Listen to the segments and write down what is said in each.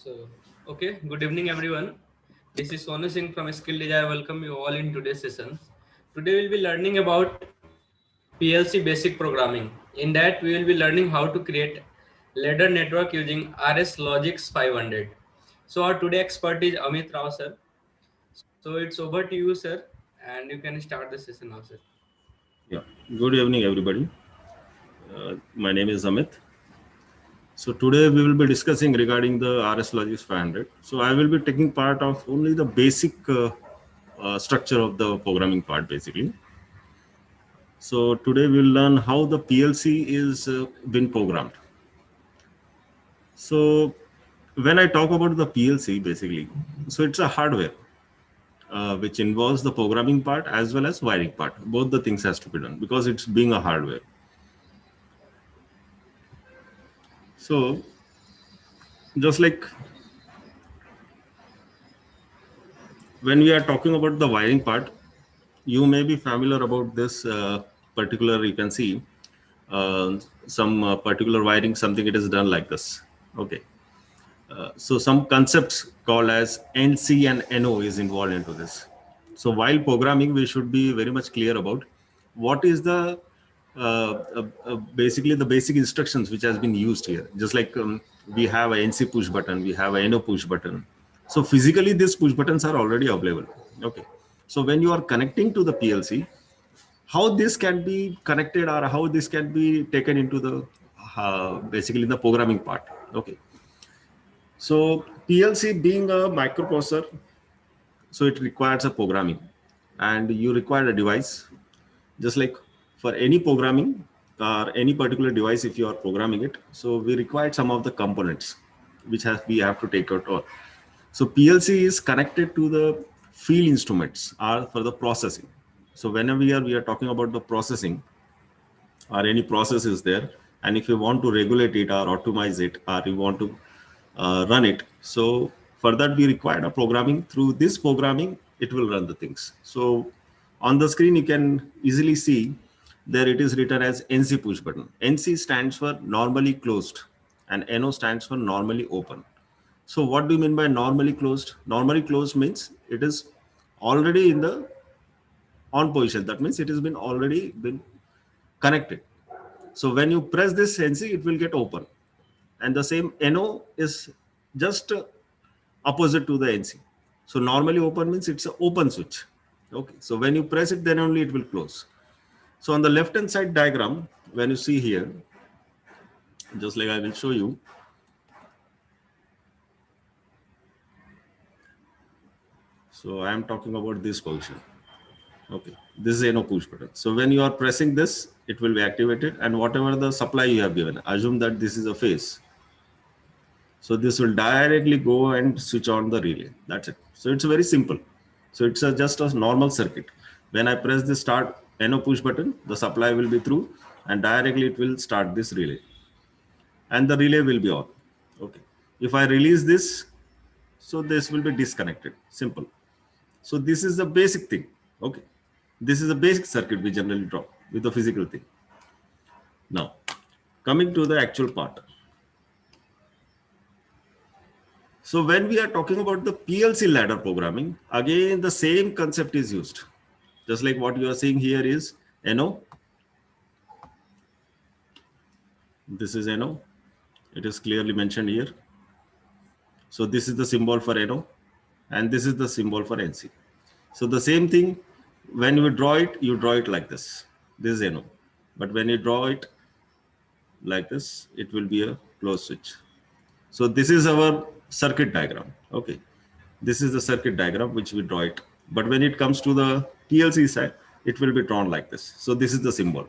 So, okay, good evening everyone. This is Sonu Singh from Skill Design. I welcome you all in today's session. Today we'll be learning about PLC Basic Programming. In that, we will be learning how to create ladder network using RS Logix 500. So, our today expert is Amit Rao sir. So, it's over to you, sir, and you can start the session now, sir. Yeah, good evening, everybody. My name is Amit. So today we will be discussing regarding the RS Logix 500. So I will be taking part of only the basic structure of the programming part, basically. So today we will learn how the PLC is been programmed. So when I talk about the PLC, basically, so it's a hardware which involves the programming part as well as wiring part. Both the things has to be done because it's being a hardware. So just like when we are talking about the wiring part, you may be familiar about this particular, you can see some particular wiring, something it is done like this. Okay. So some concepts called as NC and NO is involved into this. So while programming, we should be very much clear about what is the basically the basic instructions which has been used here. Just like we have a NC push button, we have a NO push button. So physically, these push buttons are already available. Okay. So when you are connecting to the PLC, how this can be connected or how this can be taken into the basically the programming part. Okay. So PLC being a microprocessor, so it requires a programming, and you require a device. Just like for any programming or any particular device, if you are programming it, so we require some of the components which we have to take out. So PLC is connected to the field instruments are for the processing. So whenever we are talking about the processing or any process is there, and if you want to regulate it or optimize it or you want to run it, so for that we require a programming. Through this programming, it will run the things. So on the screen, you can easily see there it is written as NC push button. NC stands for normally closed and NO stands for normally open. So what do you mean by normally closed? Normally closed means it is already in the on position. That means it has been already been connected. So when you press this NC, it will get open. And the same NO is just opposite to the NC. So normally open means it's an open switch. Okay. So when you press it, then only it will close. So on the left hand side diagram, when you see here, just like I will show you. So I am talking about this position. Okay, this is NO push button. So when you are pressing this, it will be activated, and whatever the supply you have given, assume that this is a phase. So this will directly go and switch on the relay. That's it. So it's very simple. So it's just a normal circuit. When I press the start NO push button, the supply will be through, and directly it will start this relay, and the relay will be on. Okay. If I release this, so this will be disconnected. Simple. So this is the basic thing. Okay. This is a basic circuit we generally draw with the physical thing. Now, coming to the actual part. So when we are talking about the PLC ladder programming, again, the same concept is used. Just like what you are seeing here is NO. This is NO. It is clearly mentioned here. So this is the symbol for NO, and this is the symbol for NC. So the same thing, when you draw it like this. This is NO. But when you draw it like this, it will be a closed switch. So this is our circuit diagram. Okay. This is the circuit diagram which we draw it. But when it comes to the PLC side, it will be drawn like this. So this is the symbol.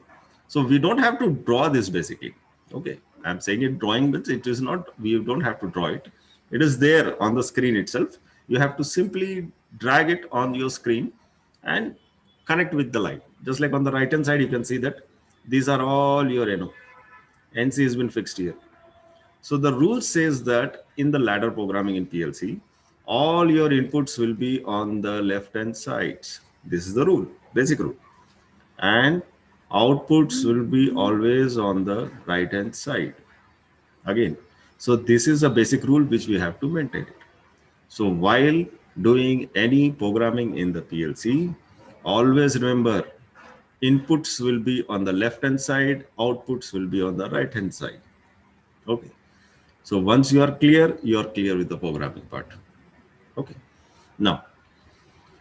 So we don't have to draw this basically. Okay. I'm saying it drawing, but it is not, we don't have to draw it. It is there on the screen itself. You have to simply drag it on your screen and connect with the line. Just like on the right hand side, you can see that these are all your NO. NC has been fixed here. So the rule says that in the ladder programming in PLC, all your inputs will be on the left hand sides. This is the rule, basic rule. And outputs will be always on the right hand side. Again, So this is a basic rule which we have to maintain it. So while doing any programming in the PLC, always remember inputs will be on the left hand side, outputs will be on the right hand side. Okay. So once you are clear with the programming part. Okay. Now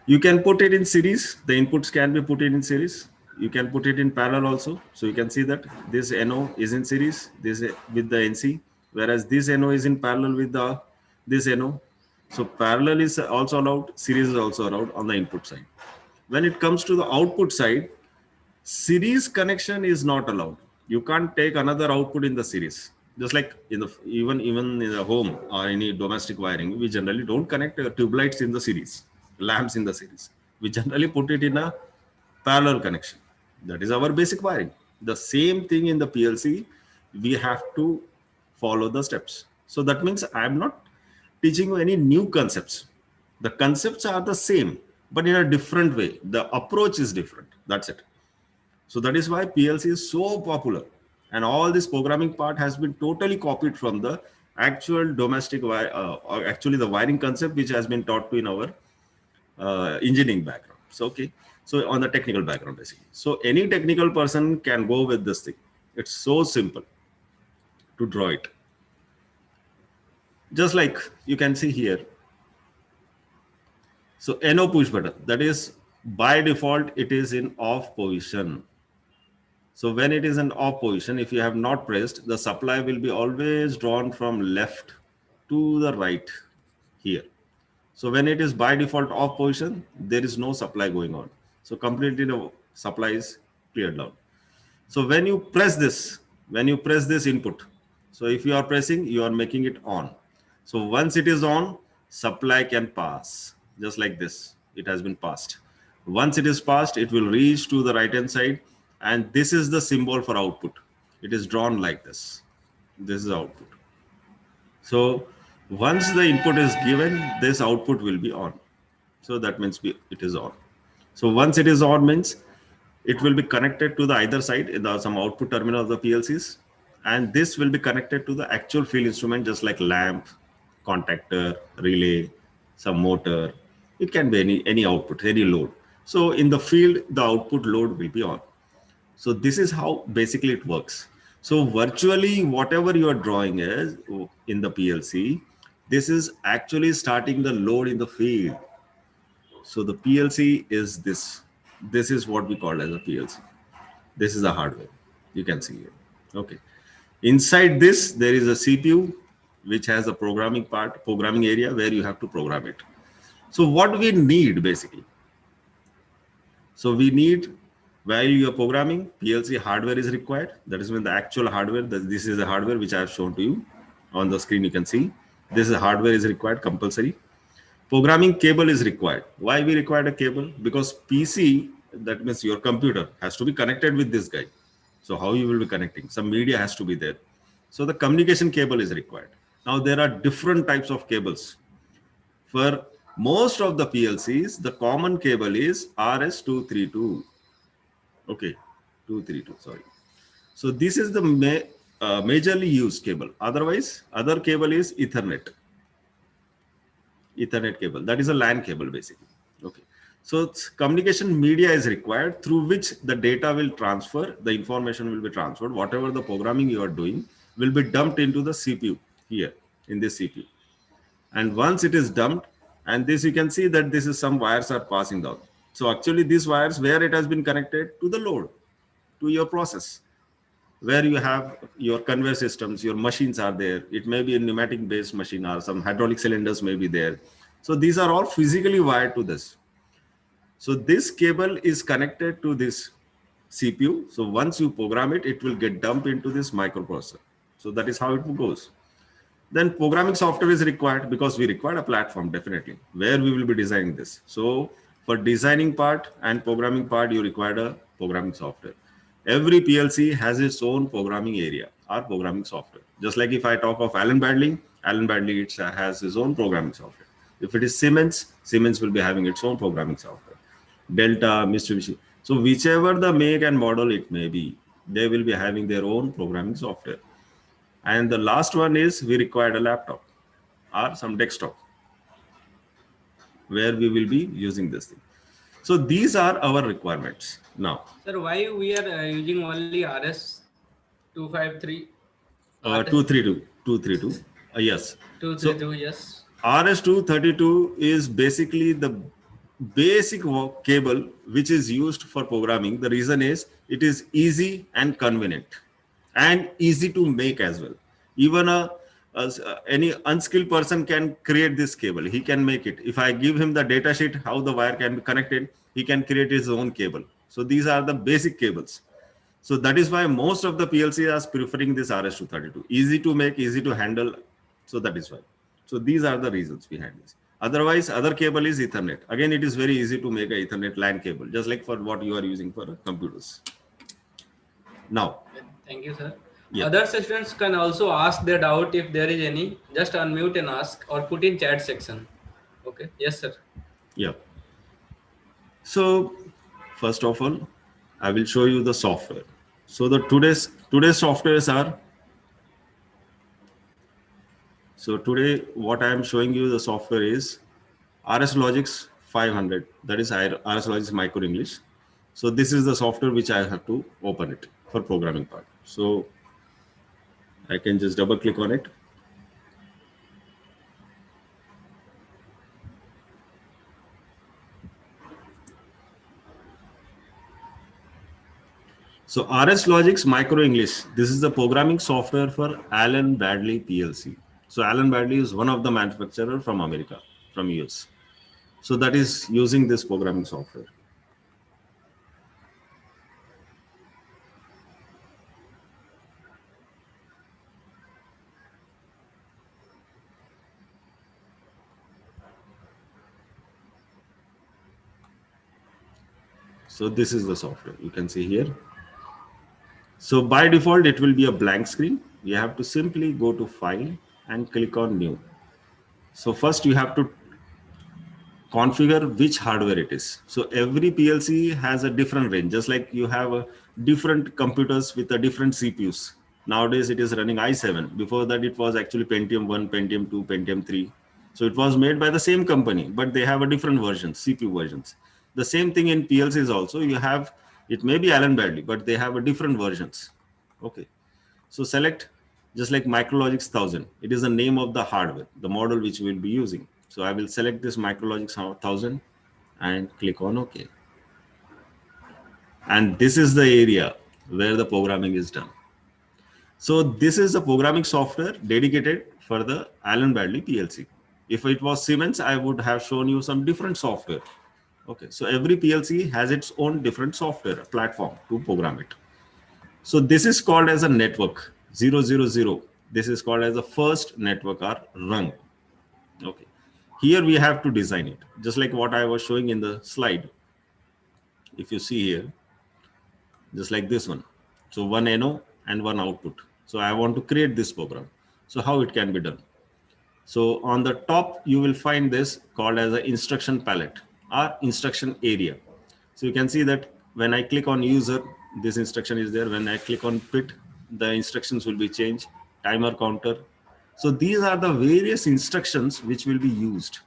you can put it in series. The inputs can be put in series. You can put it in parallel also. So you can see that this NO is in series, this with the NC, whereas this NO is in parallel with the this NO. So parallel is also allowed, series is also allowed on the input side. When it comes to the output side, series connection is not allowed. You can't take another output in the series. Just like in the even in the home or any domestic wiring, we generally don't connect tube lights in the series, lamps in the series. We generally put it in a parallel connection. That is our basic wiring. The same thing in the PLC, we have to follow the steps. So that means I'm not teaching you any new concepts. The concepts are the same, but in a different way. The approach is different. That's it. So that is why PLC is so popular. And all this programming part has been totally copied from the actual domestic, or actually the wiring concept, which has been taught to in our engineering background. So, okay. So on the technical background, basically. So any technical person can go with this thing. It's so simple to draw it. Just like you can see here. So NO push button, that is by default, it is in off position. So when it is in off position, if you have not pressed, the supply will be always drawn from left to the right here. So when it is by default off position, there is no supply going on. So completely the supply is cleared down. So when you press this input, so if you are pressing, you are making it on. So once it is on, supply can pass just like this. It has been passed. Once it is passed, it will reach to the right hand side. And this is the symbol for output. It is drawn like this. This is output. So once the input is given, this output will be on. So that means it is on. So once it is on means it will be connected to the either side in the some output terminal of the PLCs, and this will be connected to the actual field instrument, just like lamp, contactor, relay, some motor. It can be any output, any load. So in the field, the output load will be on. So this is how basically it works. So virtually whatever you are drawing is in the PLC, this is actually starting the load in the field. So the PLC is this. This is what we call as a PLC. This is the hardware. You can see it. Okay. Inside this, there is a CPU, which has a programming area where you have to program it. So what we need basically. So we need, while you are programming, PLC hardware is required. That is when the actual hardware, this is the hardware which I have shown to you on the screen. You can see this is hardware is required, compulsory. Programming cable is required. Why we require a cable? Because PC, that means your computer, has to be connected with this guy. So how you will be connecting? Some media has to be there. So the communication cable is required. Now there are different types of cables. For most of the PLCs, the common cable is RS232. Okay, 232, sorry. So this is the majorly used cable. Otherwise, other cable is Ethernet cable. That is a LAN cable basically. Okay. So communication media is required through which the data will transfer, the information will be transferred. Whatever the programming you are doing will be dumped into the CPU here in this CPU. And once it is dumped, and this you can see that this is some wires are passing down. So actually these wires, where it has been connected to the load, to your process, where you have your conveyor systems, your machines are there. It may be a pneumatic based machine or some hydraulic cylinders may be there. So these are all physically wired to this. So this cable is connected to this CPU. So once you program it, it will get dumped into this microprocessor. So that is how it goes. Then programming software is required because we require a platform definitely where we will be designing this. So for designing part and programming part, you require a programming software. Every PLC has its own programming area or programming software. Just like if I talk of Allen Bradley has its own programming software. If it is Siemens, Siemens will be having its own programming software. Delta, Mitsubishi. So whichever the make and model it may be, they will be having their own programming software. And the last one is we required a laptop or some desktop where we will be using this thing. So these are our requirements. Now, Sir, why we are using only RS 253? RS 232. Yes. So 232, yes. RS-232 is basically the basic cable which is used for programming. The reason is it is easy and convenient and easy to make as well. Even any unskilled person can create this cable. He can make it. If I give him the data sheet how the wire can be connected, he can create his own cable. So these are the basic cables. So that is why most of the PLC are preferring this RS-232. Easy to make, easy to handle. So that is why. So these are the reasons behind this. Otherwise, other cable is Ethernet. Again, it is very easy to make a Ethernet LAN cable, just like for what you are using for computers. Now, Thank you, sir. yeah, Other students can also ask their doubt if there is any. Just unmute and ask or put in chat section. Okay. Yes, sir. yeah. So first of all, I will show you the software. So the today's softwares are. So today, what I am showing you the software is RS Logix 500. That is RS Logix Micro English. So this is the software which I have to open it for programming part. So I can just double click on it. So RS Logix Micro English. This is the programming software for Allen Bradley PLC. So Allen Bradley is one of the manufacturer from America, from US. So that is using this programming software. So this is the software you can see here. So by default, it will be a blank screen. You have to simply go to File and click on New. So first you have to configure which hardware it is. So every PLC has a different range, just like you have different computers with a different CPUs. Nowadays it is running i7. Before that it was actually Pentium 1, Pentium 2, Pentium 3. So it was made by the same company, but they have a different version, CPU versions. The same thing in PLCs also. You have, it may be Allen Bradley, but they have a different versions. Okay. So select just like Micrologix 1000. It is the name of the hardware, the model which we will be using. So I will select this Micrologix 1000 and click on OK. And this is the area where the programming is done. So this is the programming software dedicated for the Allen Bradley PLC. If it was Siemens, I would have shown you some different software. Okay, so every PLC has its own different software platform to program it. So this is called as a network 000. This is called as a first network or rung. Okay. Here we have to design it, just like what I was showing in the slide. If you see here, just like this one. So one NO and one output. So I want to create this program. So how it can be done? So on the top, you will find this called as an instruction palette or instruction area. So you can see that when I click on user, this instruction is there. When I click on pit, the instructions will be changed, timer counter. So these are the various instructions which will be used.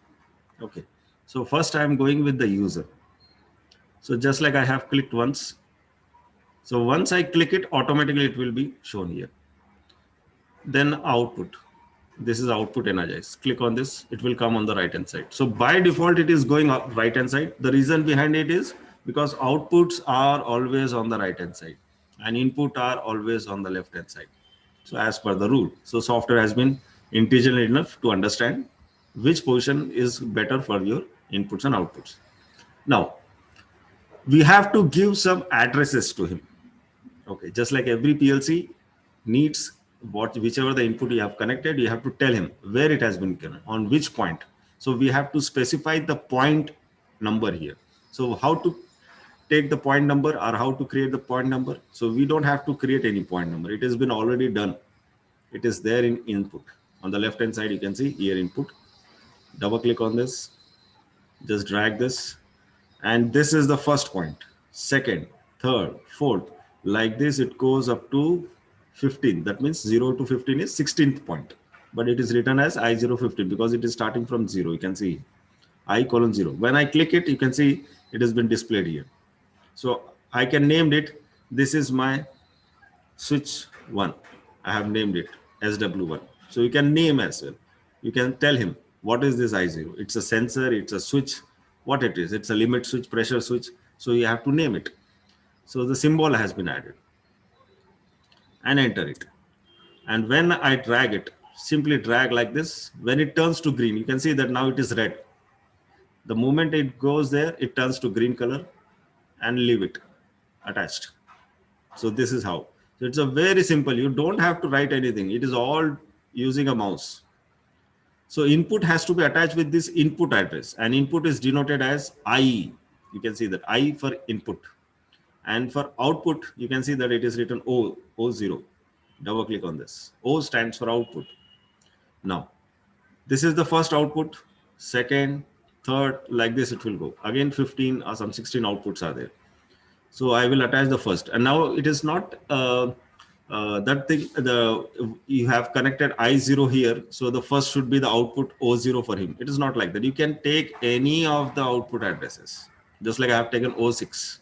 Okay. So first I am going with the user. So just like I have clicked once. So once I click it, automatically it will be shown here. Then output. This is output energize. Click on this, it will come on the right hand side. So by default, it is going up right hand side. The reason behind it is because outputs are always on the right hand side and input are always on the left hand side. So as per the rule, so software has been intelligent enough to understand which position is better for your inputs and outputs. Now we have to give some addresses to him. Okay, just like every PLC needs whichever the input you have connected, you have to tell him where it has been connected, on which point. So we have to specify the point number here. So how to take the point number or how to create the point number? So we don't have to create any point number. It has been already done. It is there in input. On the left hand side, you can see here input. Double click on this. Just drag this. And this is the first point. Second, third, fourth. Like this, it goes up to 15. That means 0 to 15 is 16th point, but it is written as I015 because it is starting from 0. You can see I:0. When I click it, you can see it has been displayed here. So I can name it. This is my switch 1. I have named it SW1. So you can name as well. You can tell him what is this I0. It's a sensor, it's a switch, what it is. It's a limit switch, pressure switch. So you have to name it. So the symbol has been added and enter it. And when I drag it, simply drag like this. When it turns to green, you can see that now it is red. The moment it goes there, it turns to green color and leave it attached. So this is how. So it's a very simple. You don't have to write anything. It is all using a mouse. So input has to be attached with this input address, and input is denoted as I. You can see that I for input. And for output, you can see that it is written O0. Double click on this. O stands for output. Now, this is the first output, second, third, like this it will go. Again, 15 or some 16 outputs are there. So I will attach the first. And now it is not that thing, you have connected I0 here. So the first should be the output O0 for him. It is not like that. You can take any of the output addresses. Just like I have taken O6,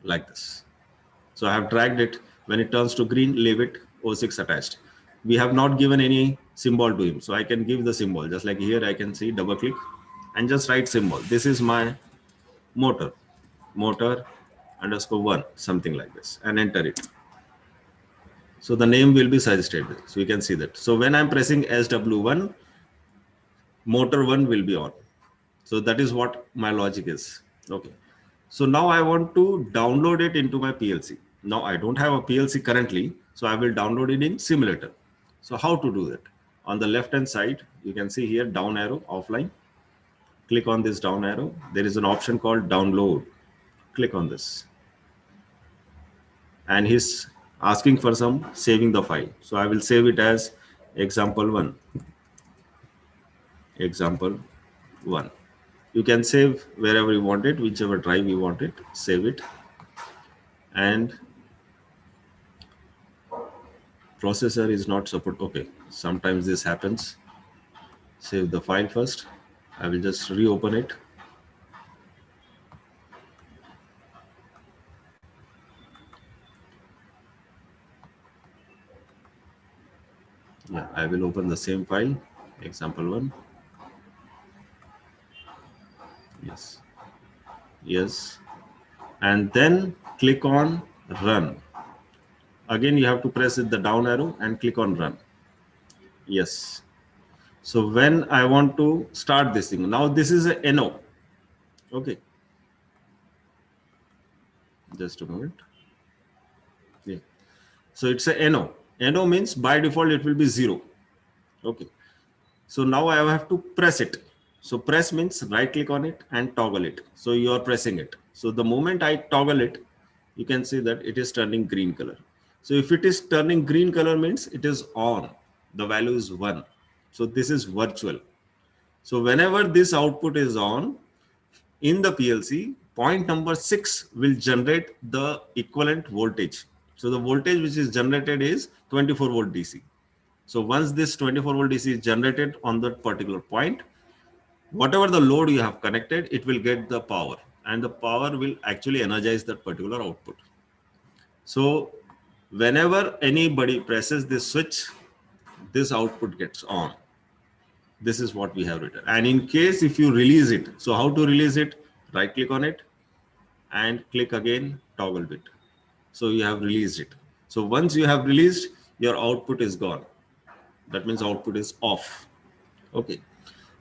like this. So I have dragged it. When it turns to green, leave it, O6 attached. We have not given any symbol to him. So I can give the symbol. Just like here, I can see, double click and just write symbol. This is my motor _1, something like this, and enter it. So the name will be suggested. So you can see that. So when I'm pressing SW1, motor 1 will be on. So that is what my logic is. Okay. So now I want to download it into my PLC. Now I don't have a PLC currently, so I will download it in simulator. So how to do that? On the left hand side, you can see here down arrow, offline. Click on this down arrow. There is an option called download. Click on this. And he's asking for some saving the file. So I will save it as example1. Example1. You can save wherever you want it, whichever drive you want it, save it. And processor is not support. Okay, sometimes this happens. Save the file first. I will just reopen it. Yeah, I will open the same file, example1. Yes. Yes. And then click on run. Again, you have to press the down arrow and click on run. Yes. So when I want to start this thing, now this is a NO. Okay. Just a moment. Yeah. So it's a NO. NO means by default it will be 0. Okay. So now I have to press it. So press means right click on it and toggle it. So you are pressing it. So the moment I toggle it, you can see that it is turning green color. So if it is turning green color means it is on. The value is 1. So this is virtual. So whenever this output is on in the PLC, point number 6 will generate the equivalent voltage. So the voltage which is generated is 24 volt DC. So once this 24 volt DC is generated on that particular point, whatever the load you have connected, it will get the power, and the power will actually energize that particular output. So whenever anybody presses this switch, this output gets on. This is what we have written. And in case if you release it, so how to release it? Right click on it and click again, toggle bit. So you have released it. So once you have released, your output is gone. That means output is off. Okay.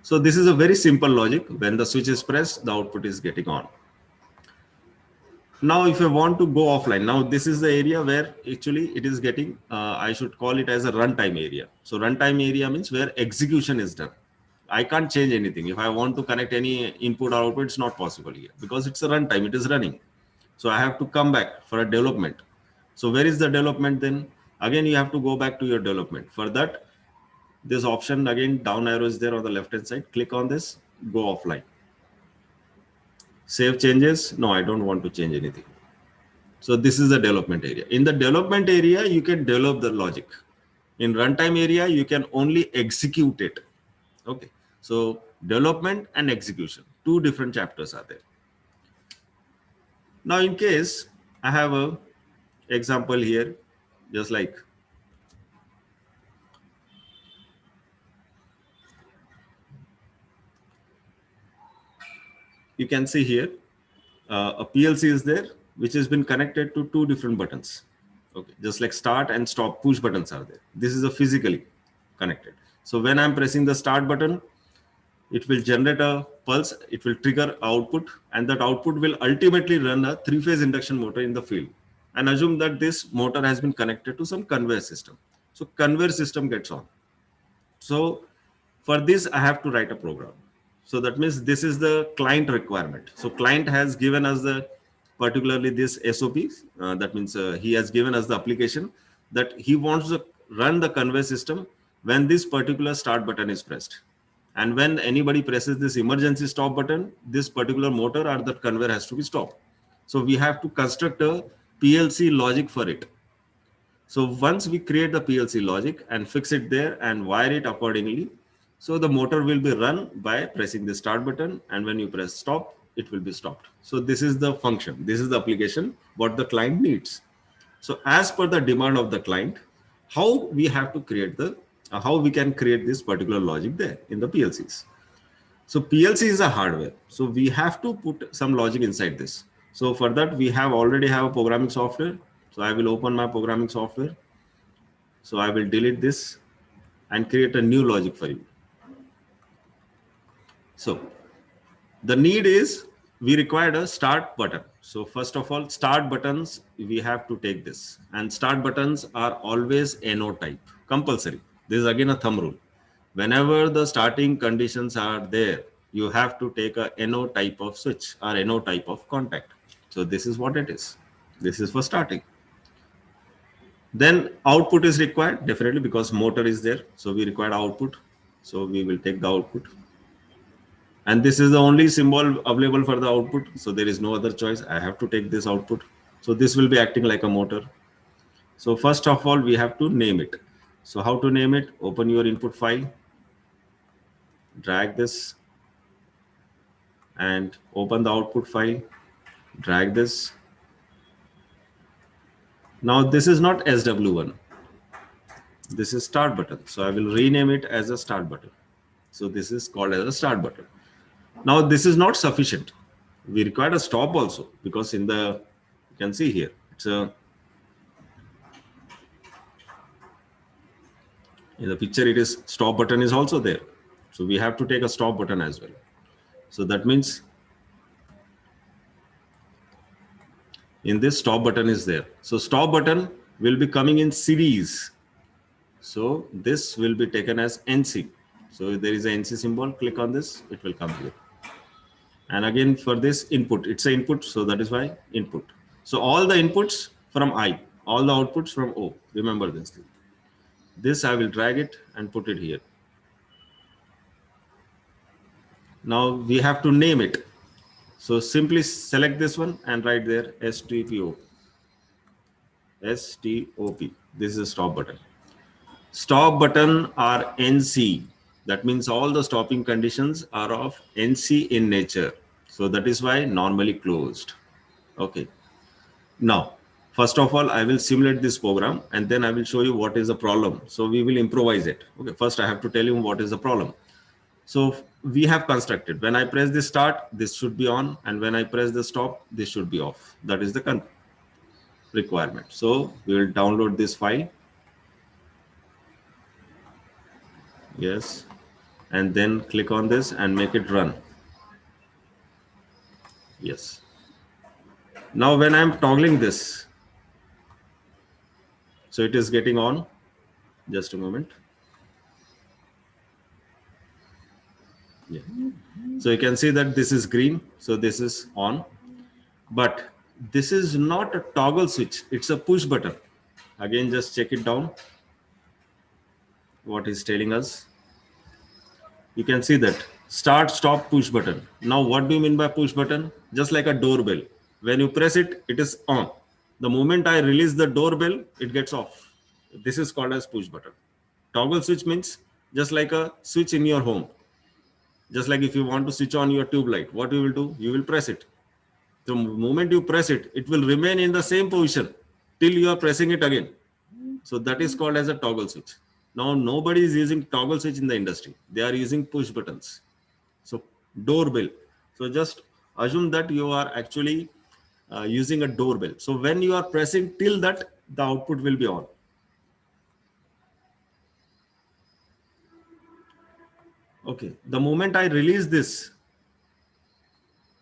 So this is a very simple logic. When the switch is pressed, the output is getting on. Now, if I want to go offline, now this is the area where actually it is getting, I should call it as a runtime area. So runtime area means where execution is done. I can't change anything. If I want to connect any input or output, it's not possible here because it's a runtime, it is running. So I have to come back for a development. So where is the development then? Again, you have to go back to your development. For that, this option again, down arrow is there on the left hand side. Click on this, go offline. Save changes. No, I don't want to change anything. So this is the development area. In the development area, you can develop the logic. In runtime area, you can only execute it. Okay. So development and execution, two different chapters are there. Now, in case I have a example here, just like you can see here, a PLC is there, which has been connected to two different buttons. Okay, just like start and stop push buttons are there. This is a physically connected. So when I'm pressing the start button, it will generate a pulse, it will trigger output, and that output will ultimately run a three-phase induction motor in the field. And assume that this motor has been connected to some conveyor system. So conveyor system gets on. So for this, I have to write a program. So that means this is the client requirement. So client has given us the particularly this SOP. That means he has given us the application that he wants to run the conveyor system when this particular start button is pressed. And when anybody presses this emergency stop button, this particular motor or that conveyor has to be stopped. So we have to construct a PLC logic for it. So once we create the PLC logic and fix it there and wire it accordingly, so the motor will be run by pressing the start button, and when you press stop, it will be stopped. So this is the function. This is the application, what the client needs. So as per the demand of the client, how we have to create the, how we can create this particular logic there in the PLCs. So PLC is a hardware. So we have to put some logic inside this. So for that, we have already have a programming software. So I will open my programming software. So I will delete this and create a new logic for you. So the need is we required a start button. So first of all, start buttons, we have to take this, and start buttons are always NO type, compulsory. This is again a thumb rule. Whenever the starting conditions are there, you have to take a NO type of switch or NO type of contact. So this is what it is. This is for starting. Then output is required, definitely, because motor is there. So we require output. So we will take the output. And this is the only symbol available for the output. So there is no other choice. I have to take this output. So this will be acting like a motor. So first of all, we have to name it. So how to name it? Open your input file, drag this, and open the output file, drag this. Now this is not SW1. This is start button. So I will rename it as a start button. So this is called as a start button. Now this is not sufficient. We require a stop also, because in the, you can see here, it's a, in the picture it is stop button is also there. So we have to take a stop button as well. So that means in this stop button is there. So stop button will be coming in series. So this will be taken as NC. So if there is an NC symbol, click on this, it will come here. And again for this input, it's an input. So that is why input. So all the inputs from I, all the outputs from O. Remember this thing. This I will drag it and put it here. Now we have to name it. So simply select this one and write there STOP. STOP. This is a stop button. Stop button are NC. That means all the stopping conditions are of NC in nature. So that is why normally closed. Okay. Now, first of all, I will simulate this program and then I will show you what is the problem. So we will improvise it. Okay. First, I have to tell you what is the problem. So we have constructed, when I press the start, this should be on, and when I press the stop, this should be off. That is the requirement. So we will download this file. Yes. And then click on this and make it run. Yes. Now when I'm toggling this, so it is getting on. Just a moment. Yeah. So you can see that this is green. So this is on, but this is not a toggle switch. It's a push button. Again, just check it down. What is telling us? You can see that start, stop, push button. Now, what do you mean by push button? Just like a doorbell. When you press it, it is on. The moment I release the doorbell, it gets off. This is called as push button. Toggle switch means just like a switch in your home. Just like if you want to switch on your tube light, what you will do? You will press it. The moment you press it, it will remain in the same position till you are pressing it again. So that is called as a toggle switch. Now nobody is using toggle switch in the industry. They are using push buttons. So doorbell. So just assume that you are actually using a doorbell. So when you are pressing till that, the output will be on. Okay. The moment I release this,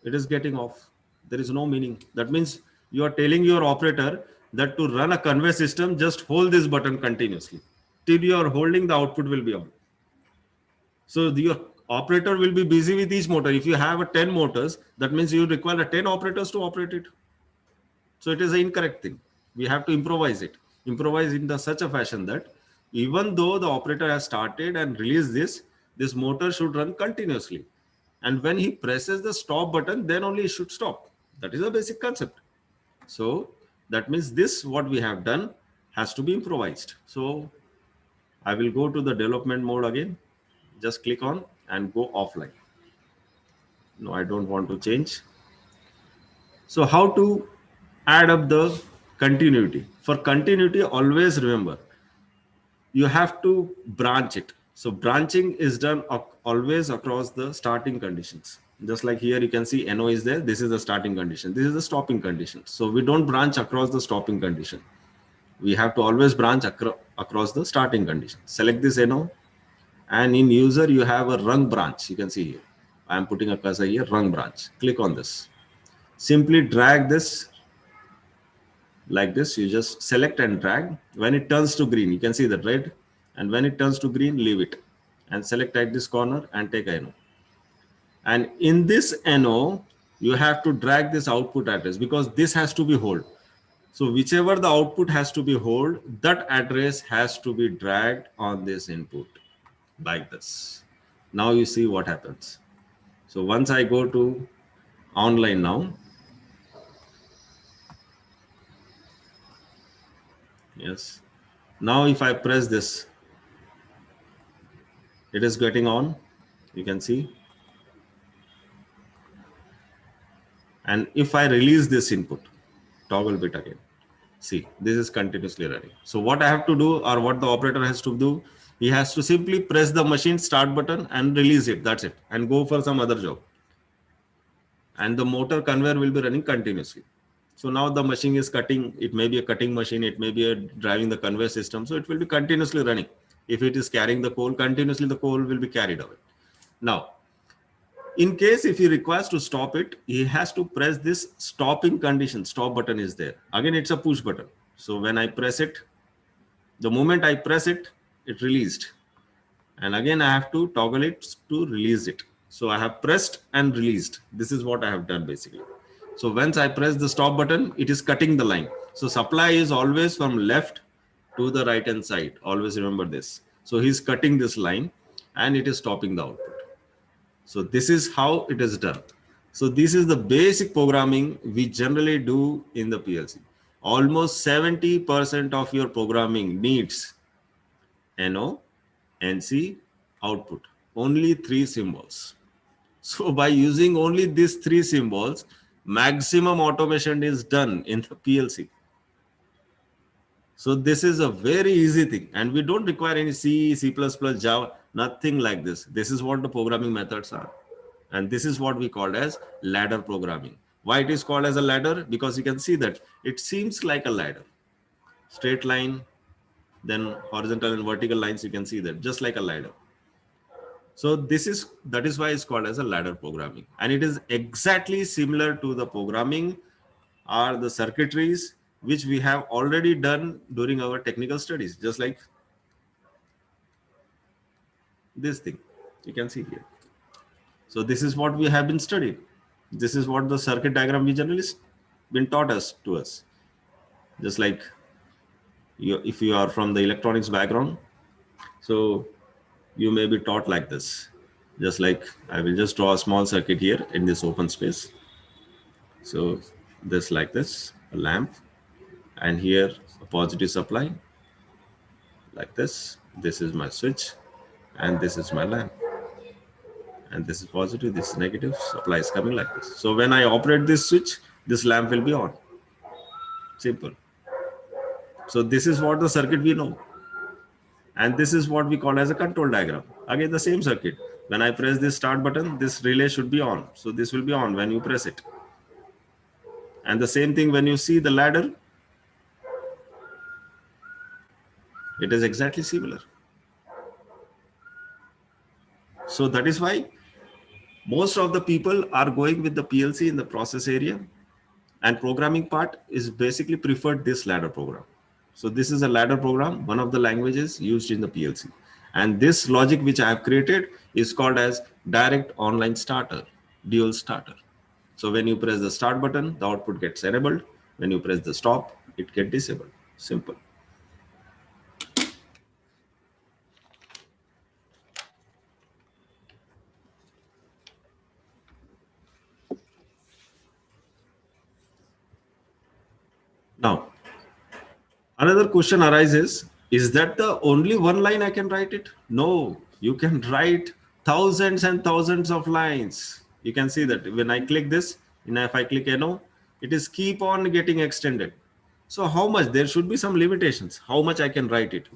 it is getting off. There is no meaning. That means you are telling your operator that to run a conveyor system, just hold this button continuously. Till you are holding, the output will be on. So your operator will be busy with each motor. If you have a 10 motors, that means you require 10 operators to operate it. So it is an incorrect thing. We have to improvise it. Improvise in such a fashion that even though the operator has started and released this motor should run continuously. And when he presses the stop button, then only it should stop. That is a basic concept. So that means this, what we have done, has to be improvised. So I will go to the development mode again. Just click on and go offline. No, I don't want to change. So how to add up the continuity? For continuity, always remember, you have to branch it. So branching is done always across the starting conditions. Just like here, you can see NO is there. This is the starting condition. This is the stopping condition. So we don't branch across the stopping condition. We have to always branch across the starting condition. Select this NO. And in user, you have a rung branch. You can see here. I am putting a cursor here, rung branch. Click on this. Simply drag this like this. You just select and drag. When it turns to green, you can see that red. And when it turns to green, leave it. And select at this corner and take NO. And in this NO, you have to drag this output address because this has to be hold. So whichever the output has to be hold, that address has to be dragged on this input like this. Now you see what happens. So once I go to online now, yes. Now if I press this, it is getting on. You can see. And if I release this input, toggle bit again. See, this is continuously running. So what I have to do, or what the operator has to do, he has to simply press the machine start button and release it. That's it. And go for some other job. And the motor conveyor will be running continuously. So now the machine is cutting. It may be a cutting machine. It may be driving the conveyor system. So it will be continuously running. If it is carrying the coal, continuously the coal will be carried away. Now, in case if he requires to stop it, he has to press this stopping condition. Stop button is there. Again, it's a push button. So when I press it, the moment I press it, it released. And again, I have to toggle it to release it. So I have pressed and released. This is what I have done basically. So once I press the stop button, it is cutting the line. So supply is always from left to the right hand side. Always remember this. So he's cutting this line and it is stopping the output. So this is how it is done. So this is the basic programming we generally do in the PLC. Almost 70% of your programming needs NO, NC, output. Only 3 symbols. So by using only these 3 symbols, maximum automation is done in the PLC. So this is a very easy thing. And we don't require any C, C++, Java, nothing like this. This is what the programming methods are. And this is what we call as ladder programming. Why it is called as a ladder? Because you can see that it seems like a ladder. Straight line, then horizontal and vertical lines, you can see that just like a ladder. So that is why it's called as a ladder programming. And it is exactly similar to the programming or the circuitries which we have already done during our technical studies, just like this thing you can see here. So this is what we have been studied. This is what the circuit diagram we generally been taught to us. Just like if you are from the electronics background, so you may be taught like this. Just like I will just draw a small circuit here in this open space. So this like this, a lamp. and here a positive supply like this. This is my switch, and this is my lamp, and this is positive, this is negative. Supply is coming like this. So when I operate this switch, this lamp will be on. Simple. So this is what the circuit we know, and this is what we call as a control diagram. Again, the same circuit. When I press this start button, this relay should be on. So this will be on when you press it. And the same thing when you see the ladder, it is exactly similar. So that is why most of the people are going with the PLC in the process area, and programming part is basically preferred this ladder program. So this is a ladder program, one of the languages used in the PLC. And this logic which I have created is called as direct online starter, dual starter. So when you press the start button, the output gets enabled. When you press the stop, it gets disabled. Simple. Now, another question arises, is that the only one line I can write it? No, you can write thousands and thousands of lines. You can see that when I click this, and if I click NO, it is keep on getting extended. So how much? There should be some limitations. How much I can write it?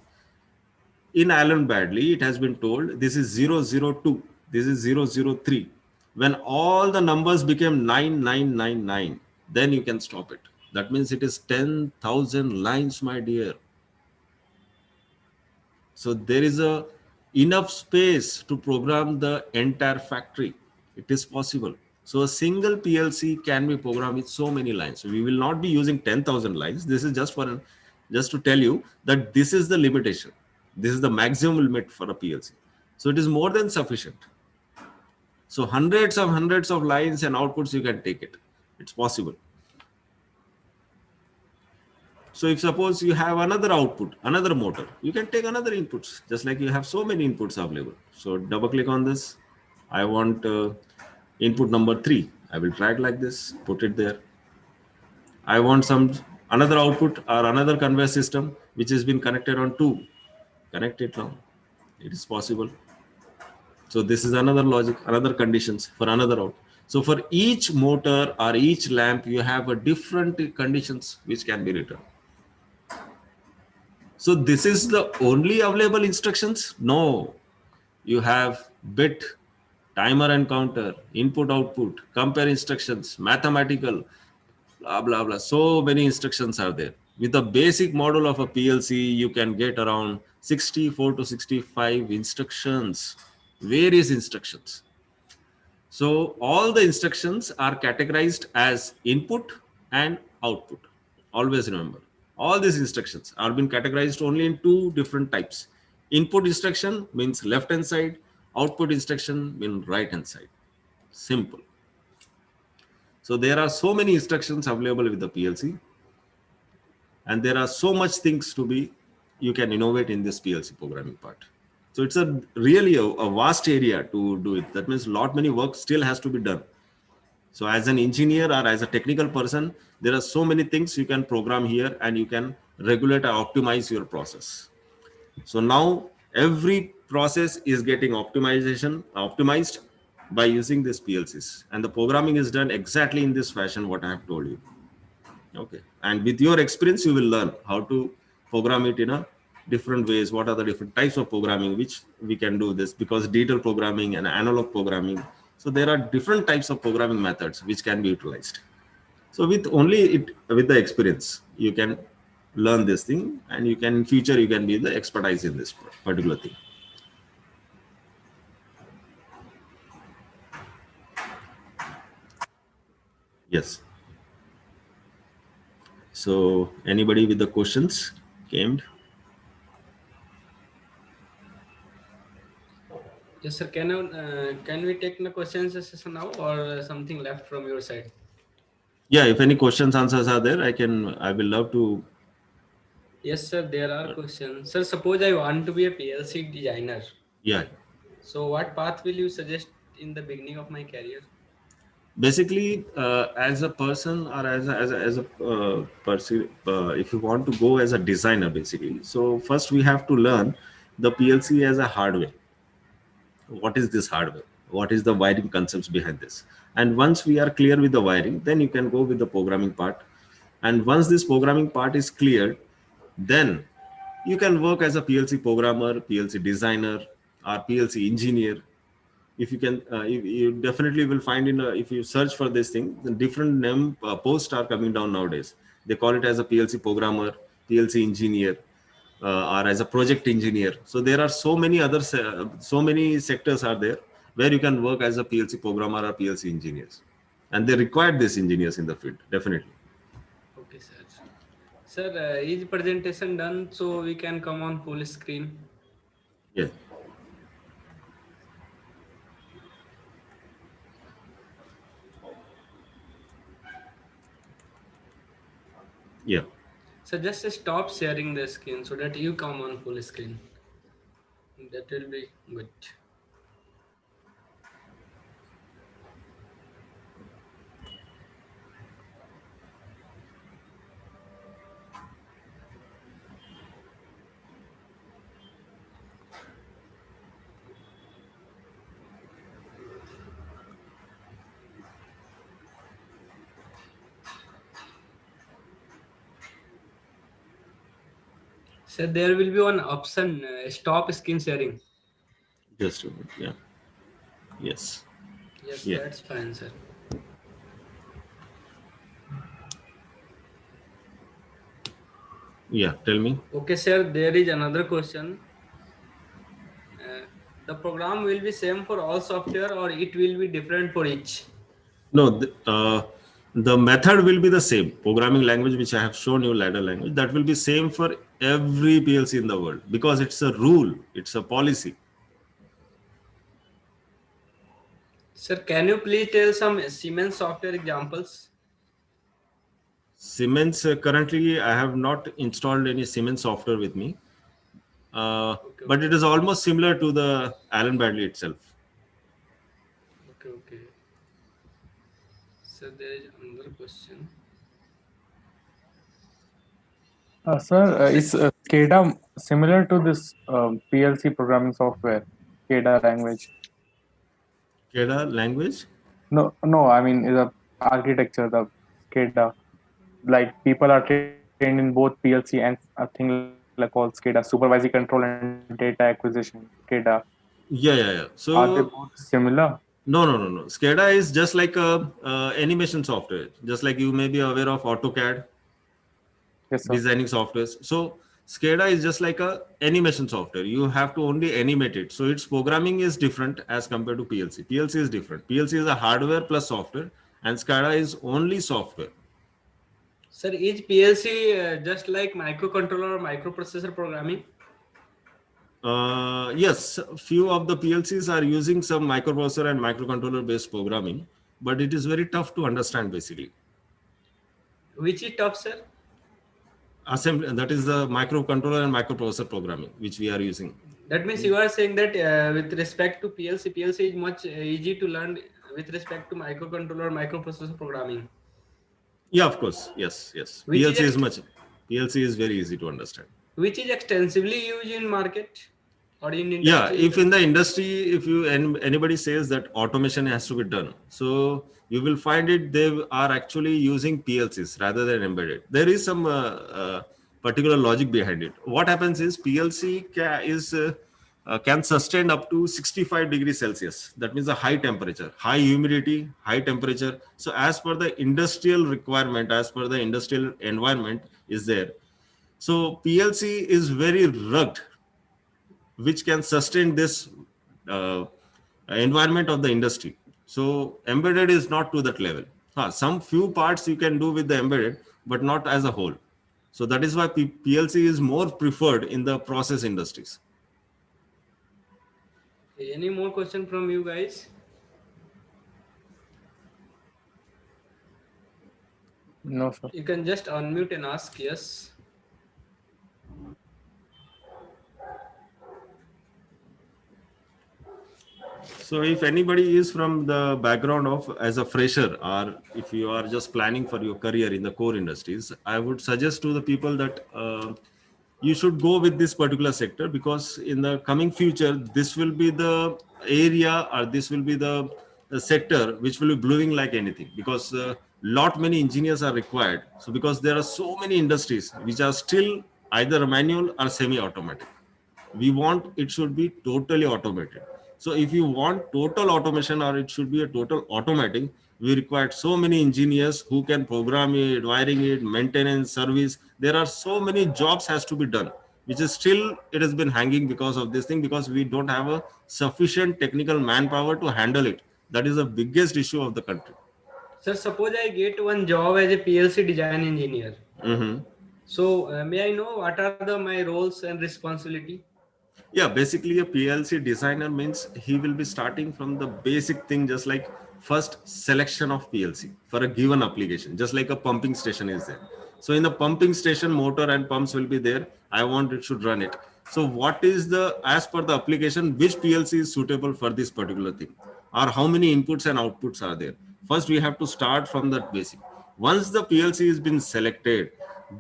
In Alan Bradley, it has been told this is 002, this is 003. When all the numbers became 9999, then you can stop it. That means it is 10,000 lines, my dear. So there is a enough space to program the entire factory. It is possible. So a single PLC can be programmed with so many lines. So we will not be using 10,000 lines. This is just to tell you that this is the limitation. This is the maximum limit for a PLC. So it is more than sufficient. So hundreds of lines and outputs you can take it. It's possible. So if suppose you have another output, another motor, you can take another inputs, just like you have so many inputs available. So double click on this. I want input number 3. I will drag like this, put it there. I want some another output or another conveyor system which has been connected on 2. Connect it now. It is possible. So this is another logic, another conditions for another out. So for each motor or each lamp, you have a different conditions which can be written. So this is the only available instructions? No. You have bit, timer and counter, input, output, compare instructions, mathematical, blah, blah, blah. So many instructions are there. With the basic model of a PLC, you can get around 64 to 65 instructions, various instructions. So all the instructions are categorized as input and output. Always remember, all these instructions are being categorized only in 2 different types. Input instruction means left hand side, output instruction means right hand side. Simple. So there are so many instructions available with the PLC, and there are so much things to be you can innovate in this PLC programming part. So it's a really a vast area to do it. That means many work still has to be done. So as an engineer or as a technical person, there are so many things you can program here, and you can regulate or optimize your process. So now every process is getting optimized by using this PLCs, and the programming is done exactly in this fashion what I have told you. Okay, and with your experience you will learn how to program it in a different ways. What are the different types of programming which we can do this, because digital programming and analog programming, so there are different types of programming methods which can be utilized. So with the experience you can learn this thing, and you can in future you can be the expertise in this particular thing. Yes. So anybody with the questions came? Yes, sir. Can we take the questions session now, or something left from your side? Yeah, if any questions answers are there, I will love to. Yes, sir. There are questions. Sir, suppose I want to be a PLC designer. Yeah. So what path will you suggest in the beginning of my career? Basically, as a person or as a person, if you want to go as a designer, basically, so first we have to learn the PLC as a hardware. What is this hardware? What is the wiring concepts behind this? And once we are clear with the wiring, then you can go with the programming part. And once this programming part is cleared, then you can work as a PLC programmer, PLC designer, or PLC engineer. If you can, you definitely will find if you search for this thing, the different name posts are coming down nowadays. They call it as a PLC programmer, PLC engineer, or as a project engineer. So there are so many other so many sectors are there where you can work as a PLC programmer or PLC engineers, and they require these engineers in the field, definitely. Okay, sir. Sir, is presentation done so we can come on full screen? Yeah. Yeah. So just stop sharing the screen so that you come on full screen. That will be good. So there will be one option, stop screen sharing. Just a minute. Yeah. Yes. Yes, Yeah. that's fine, sir. Yeah. Tell me. Okay, sir, there is another question. The program will be same for all software or it will be different for each? No, the method will be the same. Programming language, which I have shown you, ladder language, that will be same for every PLC in the world because it's a rule, it's a policy. Sir, can you please tell some Siemens software examples? Siemens, currently, I have not installed any Siemens software with me, Okay, but it okay. is almost similar to the Allen Bradley itself. Okay, okay. So there is another question. Sir, Sir, is SCADA similar to this PLC programming software, SCADA language? SCADA language? No, no, I mean the architecture, the SCADA. Like people are trained in both PLC and a thing like called SCADA, supervisory control and data acquisition, SCADA. Yeah, yeah, yeah. Are they both So, similar? no, no, no, no. SCADA is just like a animation software, just like you may be aware of AutoCAD Yes, sir. designing softwares. So SCADA is just like a animation software. You have to only animate it. So its programming is different as compared to PLC. PLC is different. PLC is a hardware plus software, and SCADA is only software. sir, is PLC just like microcontroller or microprocessor programming? Yes, few of the PLCs are using some microprocessor and microcontroller based programming, but it is very tough to understand basically. Which is tough, sir? Assembly, that is the microcontroller and microprocessor programming which we are using. That means you are saying that with respect to PLC is much easy to learn with respect to microcontroller, microprocessor programming. Yeah, of course. Yes, yes. Which is PLC is very easy to understand. which is extensively used in market or in Yeah, industry. if in the industry, if you and anybody says that automation has to be done, so you will find it they are actually using PLCs rather than embedded. There is some particular logic behind it. What happens is can sustain up to 65 degrees Celsius. That means a high temperature, high humidity, high temperature. So as per the industrial requirement, as per the industrial environment is there. So PLC is very rugged, which can sustain this uh, environment of the industry. So embedded is not to that level. Some few parts you can do with the embedded, but not as a whole. So that is why PLC is more preferred in the process industries. Any more question from you guys? No, sir. You can just unmute and ask yes. So if anybody is from the background of as a fresher, or if you are just planning for your career in the core industries, I would suggest to the people that you should go with this particular sector, because in the coming future, this will be the area, or this will be the sector which will be blooming like anything, because lot many engineers are required. So because there are so many industries which are still either manual or semi-automatic, we want it should be totally automated. So if you want total automation, or it should be a total automatic, we require so many engineers who can program it, wiring it, maintenance, service. There are so many jobs has to be done, which is still it has been hanging because of this thing, because we don't have a sufficient technical manpower to handle it. That is the biggest issue of the country. Sir, suppose I get one job as a PLC design engineer. Mhm. So, may I know what are my roles and responsibility? Yeah, basically a PLC designer means he will be starting from the basic thing, just like first selection of PLC for a given application, just like a pumping station is there. So in the pumping station, motor and pumps will be there. I want it should run it. So what is the, as per the application, which PLC is suitable for this particular thing, or how many inputs and outputs are there? First, we have to start from that basic. Once the PLC has been selected,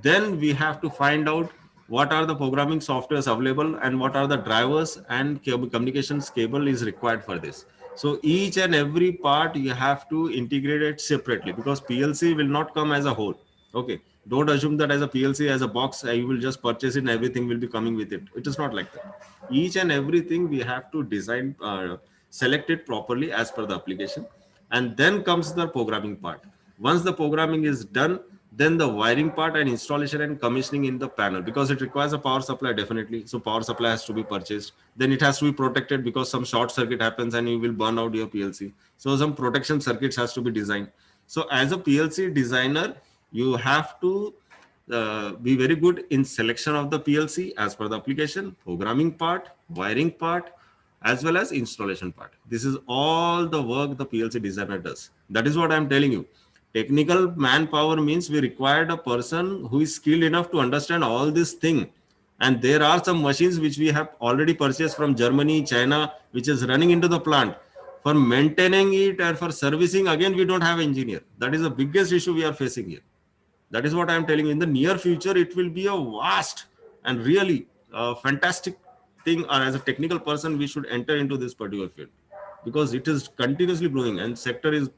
then we have to find out what are the programming softwares available and what are the drivers and communications cable is required for this. So each and every part you have to integrate it separately, because PLC will not come as a whole. Okay, don't assume that as a PLC as a box you will just purchase it and everything will be coming with it. It is not like that. Each and everything we have to design, select it properly as per the application, and then comes the programming part. Once the programming is done, then the wiring part and installation and commissioning in the panel, because it requires a power supply definitely. So power supply has to be purchased. Then it has to be protected, because some short circuit happens and you will burn out your PLC. So some protection circuits has to be designed. So as a PLC designer, you have to be very good in selection of the PLC as per the application, programming part, wiring part, as well as installation part. This is all the work the PLC designer does. That is what I'm telling you. Technical manpower means we required a person who is skilled enough to understand all this thing. And there are some machines which we have already purchased from Germany, China, which is running into the plant. For maintaining it and for servicing, again, we don't have engineer. That is the biggest issue we are facing here. That is what I am telling you. In the near future, it will be a vast and really fantastic thing. Or as a technical person, we should enter into this particular field, because it is continuously growing, and sector is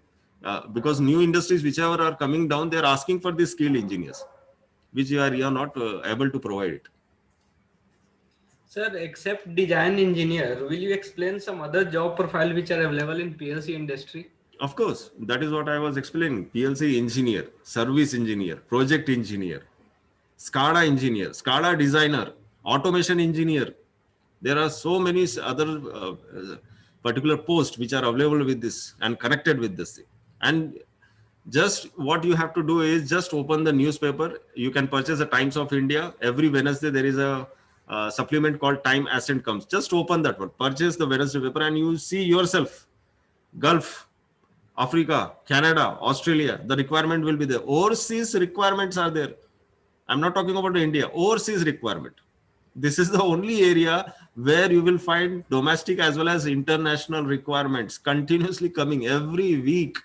because new industries whichever are coming down, they are asking for these skilled engineers, which you are not able to provide it. Sir, except design engineer, will you explain some other job profile which are available in PLC industry? Of course, that is what I was explaining. PLC engineer, service engineer, project engineer, SCADA engineer, SCADA designer, automation engineer. There are so many other particular posts which are available with this and connected with this thing. And just what you have to do is just open the newspaper. You can purchase the Times of India. Every Wednesday there is a supplement called Time Ascent comes. Just open that one, purchase the Wednesday paper, and you see yourself Gulf, Africa, Canada, Australia, the requirement will be there. Overseas requirements are there. I'm not talking about India. Overseas requirement. This is the only area where you will find domestic as well as international requirements continuously coming every week.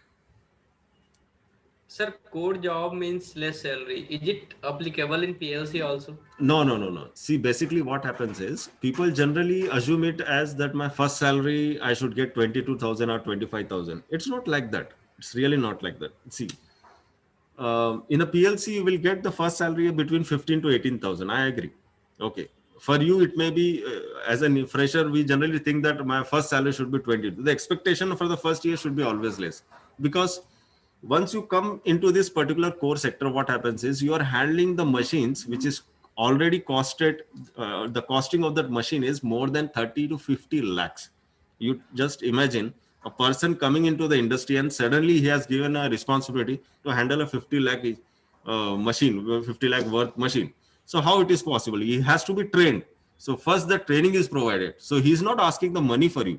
Sir, core job means less salary. Is it applicable in PLC also? No. See, basically what happens is people generally assume it as that my first salary, I should get 22,000 or 25,000. It's not like that. It's really not like that. See, in a PLC, you will get the first salary between 15 to 18,000. I agree. Okay. For you, it may be as a fresher, we generally think that my first salary should be 20. The expectation for the first year should be always less, because once you come into this particular core sector, what happens is you are handling the machines which is already costed. The costing of that machine is more than 30 to 50 lakhs. You just imagine a person coming into the industry and suddenly he has given a responsibility to handle a 50 lakh machine, 50 lakh worth machine. So how it is possible? He has to be trained. So first the training is provided. So he's not asking the money for you.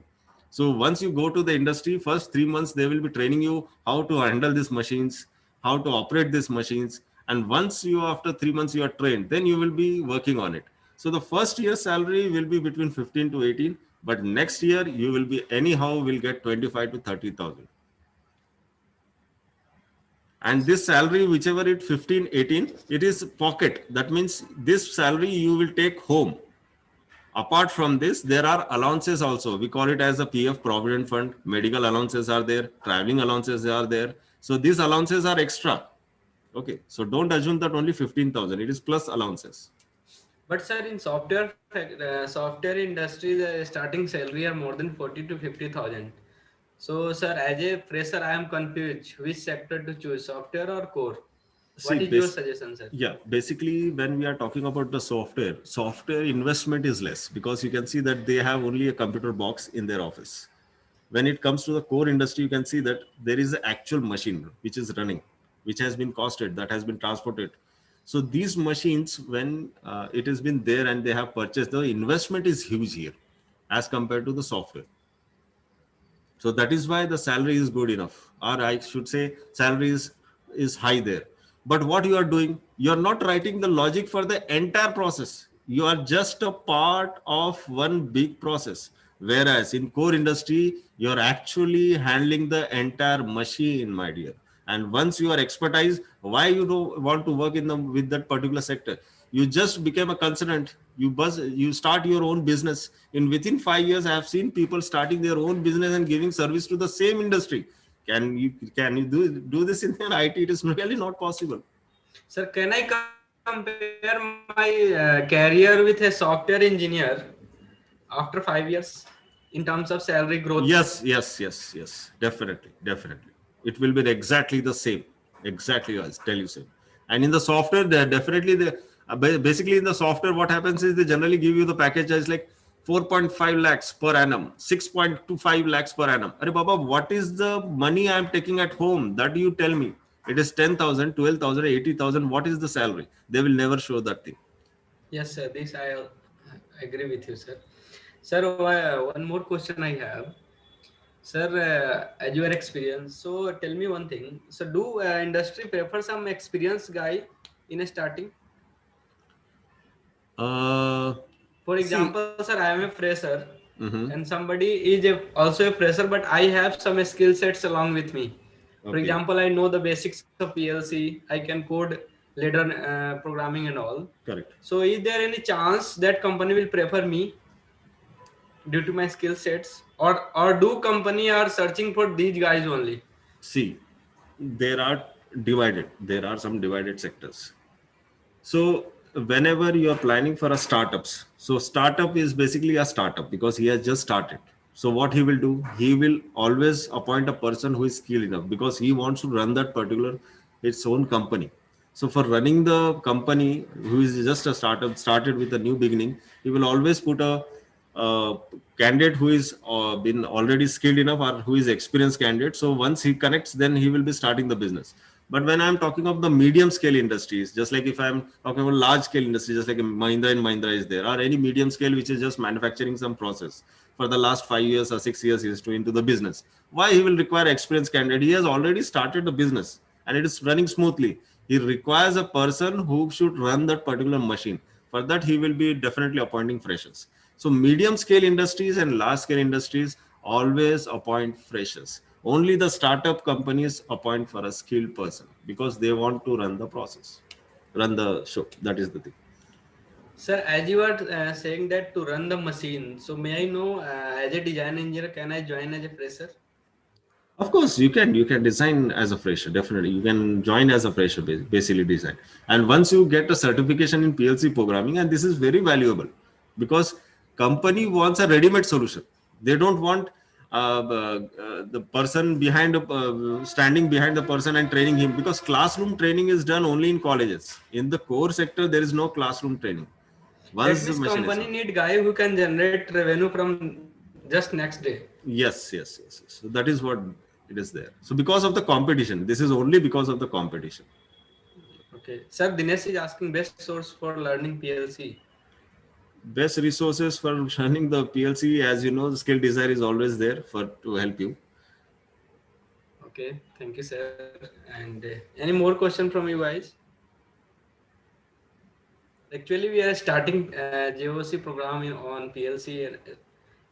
So once you go to the industry, first 3 months, they will be training you how to handle these machines, how to operate these machines. And once you, after 3 months, you are trained, then you will be working on it. So the first year salary will be between 15 to 18. But next year you will be anyhow will get 25 to 30,000. And this salary, whichever it 15, 18, it is pocket. That means this salary you will take home. Apart from this, there are allowances also. We call it as a PF Provident Fund. Medical allowances are there. Traveling allowances are there. So these allowances are extra. Okay. So don't assume that only 15,000. It is plus allowances. But sir, in software industry, the starting salary are more than 40 to 50,000. So sir, as a fresher, I am confused which sector to choose, software or core. See, What is your suggestion, sir? yeah, basically, when we are talking about the software investment is less because you can see that they have only a computer box in their office. When it comes to the core industry, you can see that there is an actual machine which is running, which has been costed, that has been transported. So these machines, when it has been there and they have purchased, the investment is huge here as compared to the software. So that is why the salary is good enough, or I should say salary is high there. But what you are doing, you are not writing the logic for the entire process. You are just a part of one big process. Whereas in core industry, you are actually handling the entire machine, my dear. And once you are expertise, why you don't want to work in the with that particular sector? You just became a consultant. You start your own business. In within 5 years, I have seen people starting their own business and giving service to the same industry. Can you do this in an IT? It is really not possible. Sir, can I compare my career with a software engineer after 5 years in terms of salary growth? Yes. Definitely. It will be exactly the same. Exactly, I'll tell you same. And in the software, definitely basically in the software, what happens is they generally give you the package as like 4.5 lakhs per annum, 6.25 lakhs per annum. Arey Baba, what is the money I'm taking at home? That you tell me. It is 10,000, 12,000, 80,000. What is the salary? They will never show that thing. Yes, sir. This I agree with you, sir. Sir, one more question I have. Sir, as your experience, so tell me one thing. So, do industry prefer some experienced guy in a starting? Uh, For See, example, sir, I am a fresher, mhm. and somebody is also a fresher, but I have some skill sets along with me. For Okay, example, I know the basics of PLC. I can code later programming and all. correct. So, is there any chance that company will prefer me due to my skill sets, or do company are searching for these guys only? See, there are there are some divided sectors. So whenever you are planning for a startups, so startup is basically a startup because he has just started. So what he will do, he will always appoint a person who is skilled enough because he wants to run that particular its own company. So for running the company, who is just a startup, started with a new beginning, he will always put a candidate who is been already skilled enough or who is experienced candidate. So once he connects, then he will be starting the business. But when I'm talking of the medium scale industries, just like if I'm talking about large scale industries, just like Mahindra and Mahindra is there, or any medium scale which is just manufacturing some process for the last 5 years or 6 years, he is into the business. Why he will require experienced candidate? He has already started the business and it is running smoothly. He requires a person who should run that particular machine. For that, he will be definitely appointing freshers. So medium scale industries and large scale industries always appoint freshers. Only the startup companies appoint for a skilled person because they want to run the process, run the show. That is the thing. Sir, as you are saying that to run the machine, so may I know as a design engineer, can I join as a fresher? Of course, you can design as a fresher. Definitely, you can join as a fresher, basically design. And once you get a certification in PLC programming, and this is very valuable because company wants a ready-made solution. They don't want the person behind standing behind the person and training him because classroom training is done only in colleges. In the core sector, there is no classroom training. That Once the means machine is company on. need guy who can generate revenue from just next day. Yes. So that is what it is there. So because of the competition, this is only because of the competition. Okay. Sir, Dinesh is asking best source for learning PLC. Best resources for running the PLC, as you know, the skill design is always there for to help you. Okay. Thank you, sir. And any more question from you guys? Actually, we are starting GOC program on PLC.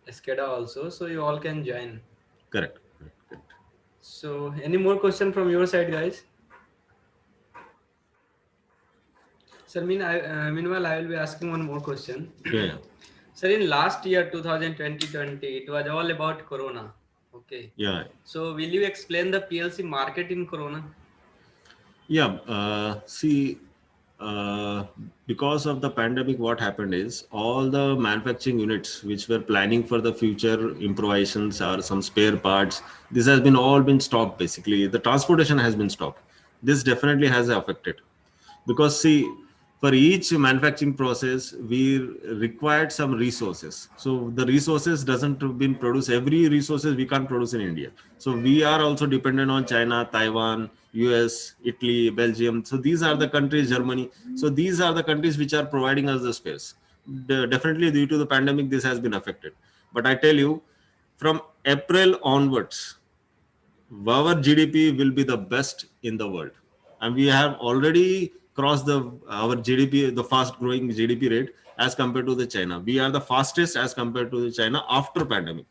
SCADA also, so you all can join. Correct. Correct. Correct. So any more question from your side, guys? Sir, meanwhile, I will be asking one more question. Yeah. Yeah. Sir, in last year 2020, it was all about Corona. Okay. Yeah. So will you explain the PLC market in Corona? Yeah, see, uh, because of the pandemic, what happened is all the manufacturing units which were planning for the future improvisations or some spare parts, this has been all been stopped. Basically, the transportation has been stopped. This definitely has affected, because see, for each manufacturing process we required some resources. So the resources doesn't been produced, every resources we can't produce in India. So we are also dependent on China, Taiwan, US, Italy, Belgium. So these are the countries, Germany. So these are the countries which are providing us the space. Definitely due to the pandemic this has been affected. But I tell you, from April onwards, our GDP will be the best in the world, and we have already crossed the our GDP, the fast growing GDP rate as compared to the China. We are the fastest as compared to the China after pandemic.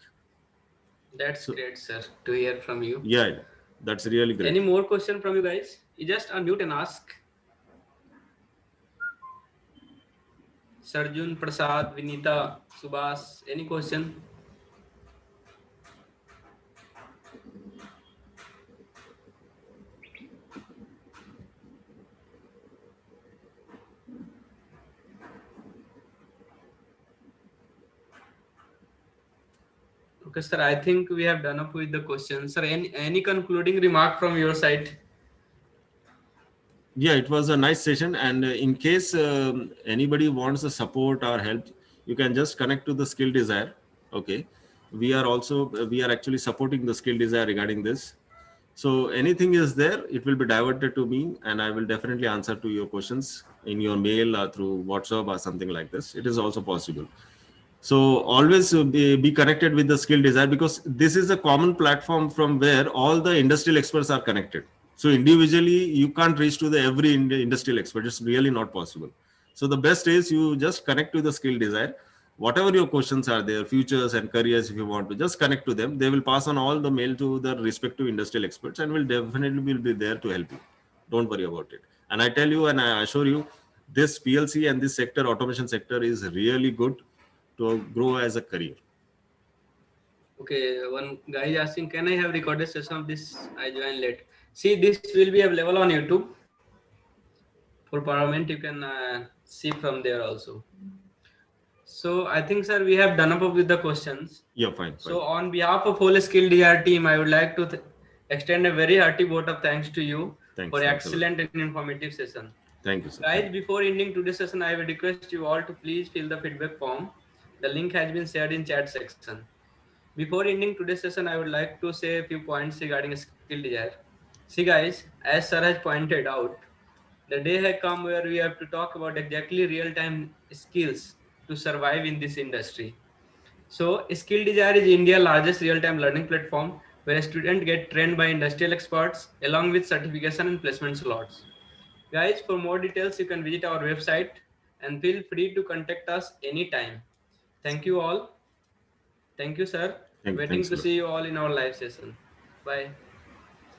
That's So great, sir, to hear from you. yeah, that's really Any great. more question from you guys? You just unmute and ask. Sarjun, Prasad, Vinita, Subhas, any question? Okay, sir, I think we have done up with the questions. Sir, any concluding remark from your side? Yeah, it was a nice session, and in case anybody wants the support or help, you can just connect to the Skill Desire. Okay, we are also we are actually supporting the Skill Desire regarding this. So anything is there, it will be diverted to me, and I will definitely answer to your questions in your mail or through WhatsApp or something like this. It is also possible. So always be connected with the Skill Desire, because this is a common platform from where all the industrial experts are connected. So individually you can't reach to the every industrial expert. It's really not possible. So the best is you just connect to the Skill Desire. Whatever your questions are there, futures and careers, if you want to just connect to them, they will pass on all the mail to the respective industrial experts and will be there to help you. Don't worry about it. And I tell you and I assure you, this PLC and this sector, automation sector, is really good to grow as a career. Okay, one guy is asking, can I have recorded session of this? I joined late. See, this will be available on YouTube. For Parliament, you can see from there also. So I think, sir, we have done up with the questions. Yeah, fine. So on behalf of whole Skill DR team, I would like to extend a very hearty vote of thanks to you for Thanks a lot. excellent and informative session. Thank you, sir. Guys, before ending today's session, I will request you all to please fill the feedback form. The link has been shared in chat section. Before ending today's session, I would like to say a few points regarding Skill Desire. See, guys, as Sir has pointed out, the day has come where we have to talk about exactly real-time skills to survive in this industry. So, Skill Desire is India's largest real-time learning platform where students get trained by industrial experts along with certification and placement slots. Guys, for more details, you can visit our website and feel free to contact us anytime. Thank you all. Thank you, sir. Waiting Thanks a to lot. see you all in our live session. Bye.